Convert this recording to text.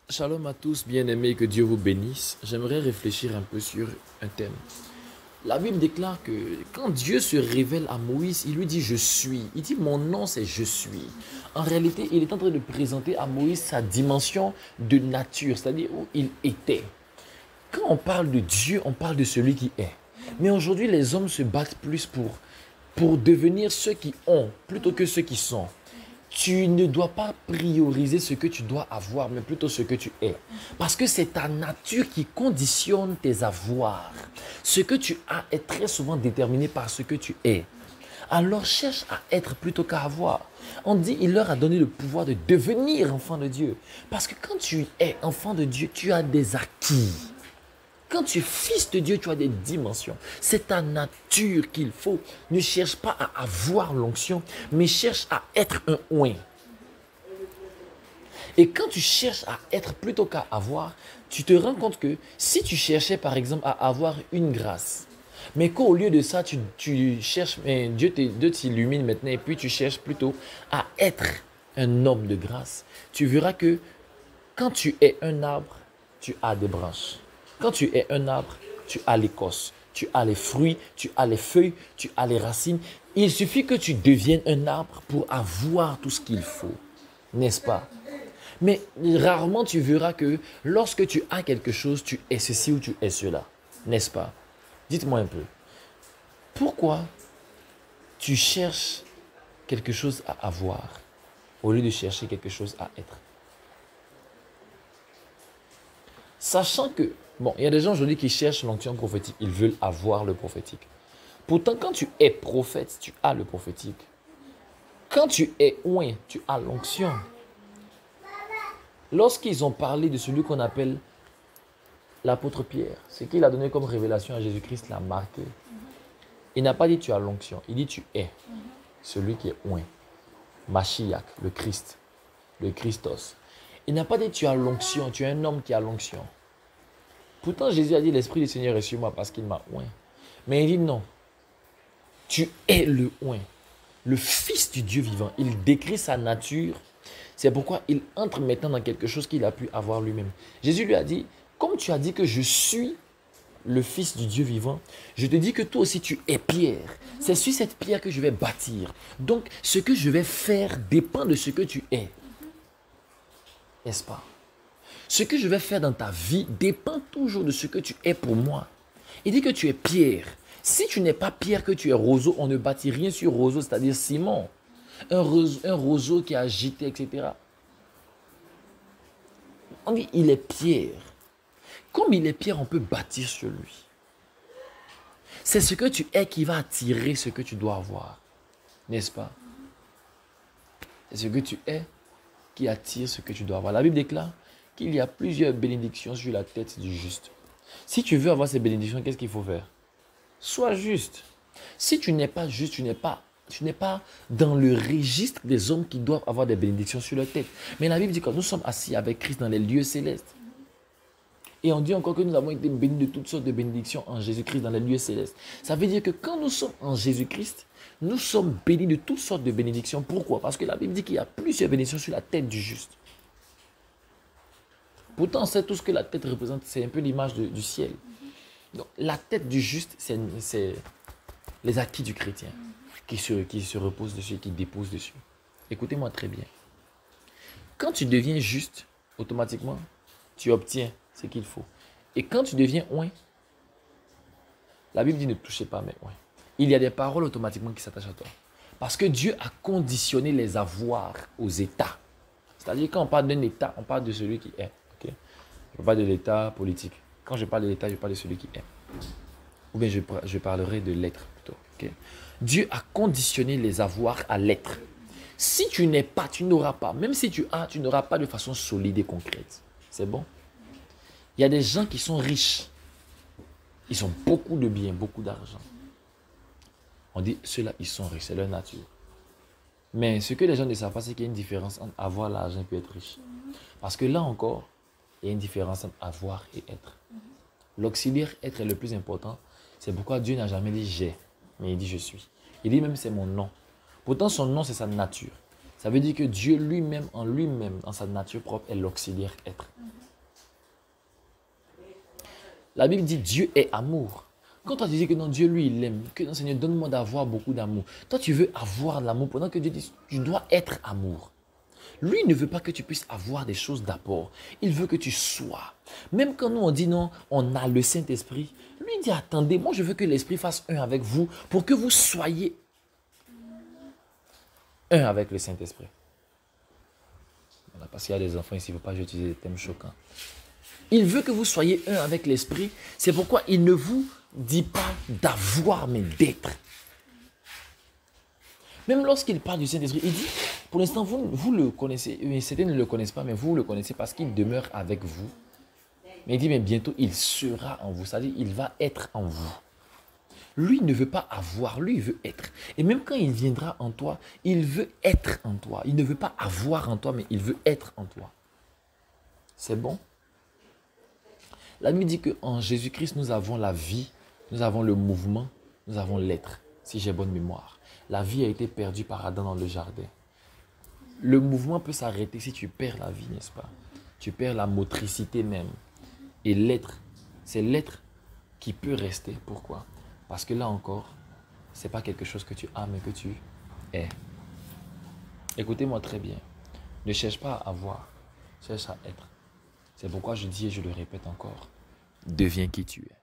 Shalom à tous, bien-aimés, que Dieu vous bénisse. J'aimerais réfléchir un peu sur un thème. La Bible déclare que quand Dieu se révèle à Moïse, il lui dit je suis. Il dit mon nom c'est je suis. En réalité, il est en train de présenter à Moïse sa dimension de nature, c'est-à-dire où il était. Quand on parle de Dieu, on parle de celui qui est. Mais aujourd'hui, les hommes se battent plus pour devenir ceux qui ont plutôt que ceux qui sont. Tu ne dois pas prioriser ce que tu dois avoir, mais plutôt ce que tu es. Parce que c'est ta nature qui conditionne tes avoirs. Ce que tu as est très souvent déterminé par ce que tu es. Alors cherche à être plutôt qu'à avoir. On dit, il leur a donné le pouvoir de devenir enfant de Dieu. Parce que quand tu es enfant de Dieu, tu as des acquis. Quand tu es fils de Dieu, tu as des dimensions. C'est ta nature qu'il faut. Ne cherche pas à avoir l'onction, mais cherche à être un oint. Et quand tu cherches à être plutôt qu'à avoir, tu te rends compte que si tu cherchais par exemple à avoir une grâce, mais qu'au lieu de ça, tu cherches, mais Dieu t'illumine maintenant et puis tu cherches plutôt à être un homme de grâce, tu verras que quand tu es un arbre, tu as des branches. Quand tu es un arbre, tu as l'écorce, tu as les fruits, tu as les feuilles, tu as les racines. Il suffit que tu deviennes un arbre pour avoir tout ce qu'il faut, n'est-ce pas? Mais rarement tu verras que lorsque tu as quelque chose, tu es ceci ou tu es cela, n'est-ce pas? Dites-moi un peu, pourquoi tu cherches quelque chose à avoir au lieu de chercher quelque chose à être? Sachant que, bon, il y a des gens aujourd'hui qui cherchent l'onction prophétique, ils veulent avoir le prophétique. Pourtant, quand tu es prophète, tu as le prophétique. Quand tu es oint, tu as l'onction. Lorsqu'ils ont parlé de celui qu'on appelle l'apôtre Pierre, ce qu'il a donné comme révélation à Jésus-Christ l'a marqué. Il n'a pas dit tu as l'onction, il dit tu es celui qui est oint. Mashiach, le Christ, le Christos. Il n'a pas dit tu as l'onction, tu es un homme qui a l'onction. Pourtant, Jésus a dit l'Esprit du Seigneur est sur moi parce qu'il m'a oint. Mais il dit non, tu es le oint, le Fils du Dieu vivant. Il décrit sa nature. C'est pourquoi il entre maintenant dans quelque chose qu'il a pu avoir lui-même. Jésus lui a dit, comme tu as dit que je suis le Fils du Dieu vivant, je te dis que toi aussi tu es pierre. C'est sur cette pierre que je vais bâtir. Donc, ce que je vais faire dépend de ce que tu es. N'est-ce pas? Ce que je vais faire dans ta vie dépend toujours de ce que tu es pour moi. Il dit que tu es pierre. Si tu n'es pas pierre, que tu es roseau, on ne bâtit rien sur roseau, c'est-à-dire ciment. Un roseau qui est agité, etc. On dit il est pierre. Comme il est pierre, on peut bâtir sur lui. C'est ce que tu es qui va attirer ce que tu dois avoir. N'est-ce pas? C'est ce que tu es qui attire ce que tu dois avoir. La Bible déclare qu'il y a plusieurs bénédictions sur la tête du juste. Si tu veux avoir ces bénédictions, qu'est-ce qu'il faut faire? Sois juste. Si tu n'es pas juste, tu n'es pas dans le registre des hommes qui doivent avoir des bénédictions sur leur tête. Mais la Bible dit que nous sommes assis avec Christ dans les lieux célestes. Et on dit encore que nous avons été bénis de toutes sortes de bénédictions en Jésus-Christ dans les lieux célestes. Ça veut dire que quand nous sommes en Jésus-Christ, nous sommes bénis de toutes sortes de bénédictions. Pourquoi? Parce que la Bible dit qu'il y a plusieurs bénédictions sur la tête du juste. Pourtant, on sait tous que la tête représente, c'est un peu l'image du ciel. Donc, la tête du juste, c'est les acquis du chrétien qui se repose dessus, qui dépose dessus. Écoutez-moi très bien. Quand tu deviens juste, automatiquement, tu obtiens ce qu'il faut. Et quand tu deviens oint, la Bible dit ne touchez pas mes oints. Il y a des paroles automatiquement qui s'attachent à toi. Parce que Dieu a conditionné les avoirs aux états. C'est-à-dire quand on parle d'un état, on parle de celui qui est. Okay? Je ne parle pas de l'état politique. Quand je parle de l'état, je parle de celui qui est. Ou bien je parlerai de l'être plutôt. Okay? Dieu a conditionné les avoirs à l'être. Si tu n'es pas, tu n'auras pas. Même si tu as, tu n'auras pas de façon solide et concrète. C'est bon? Il y a des gens qui sont riches. Ils ont beaucoup de biens, beaucoup d'argent. On dit, ceux-là, ils sont riches, c'est leur nature. Mais ce que les gens ne savent pas, c'est qu'il y a une différence entre avoir l'argent et puis être riche. Parce que là encore, il y a une différence entre avoir et être. L'auxiliaire être est le plus important. C'est pourquoi Dieu n'a jamais dit j'ai, mais il dit je suis. Il dit même c'est mon nom. Pourtant son nom c'est sa nature. Ça veut dire que Dieu lui-même, en sa nature propre, est l'auxiliaire être. La Bible dit Dieu est amour. Quand toi tu dis que non, Dieu lui il aime, que non Seigneur, donne-moi d'avoir beaucoup d'amour. Toi tu veux avoir de l'amour pendant que Dieu dit tu dois être amour. Lui ne veut pas que tu puisses avoir des choses d'abord. Il veut que tu sois. Même quand nous on dit non, on a le Saint-Esprit. Lui dit attendez, moi je veux que l'Esprit fasse un avec vous pour que vous soyez un avec le Saint-Esprit. Voilà, parce qu'il y a des enfants ici, il ne faut pas que j'utilise des thèmes choquants. Il veut que vous soyez un avec l'Esprit. C'est pourquoi il ne vous dit pas d'avoir, mais d'être. Même lorsqu'il parle du Saint-Esprit, il dit, pour l'instant, vous le connaissez, mais certains ne le connaissent pas, mais vous le connaissez parce qu'il demeure avec vous. Mais il dit, mais bientôt, il sera en vous. C'est-à-dire, il va être en vous. Lui ne veut pas avoir, lui il veut être. Et même quand il viendra en toi, il veut être en toi. Il ne veut pas avoir en toi, mais il veut être en toi. C'est bon? La Bible dit qu'en Jésus-Christ, nous avons la vie, nous avons le mouvement, nous avons l'être, si j'ai bonne mémoire. La vie a été perdue par Adam dans le jardin. Le mouvement peut s'arrêter si tu perds la vie, n'est-ce pas? Tu perds la motricité même. Et l'être, c'est l'être qui peut rester. Pourquoi? Parce que là encore, ce n'est pas quelque chose que tu as, mais que tu es. Écoutez-moi très bien. Ne cherche pas à avoir, cherche à être. C'est pourquoi je dis et je le répète encore, deviens qui tu es.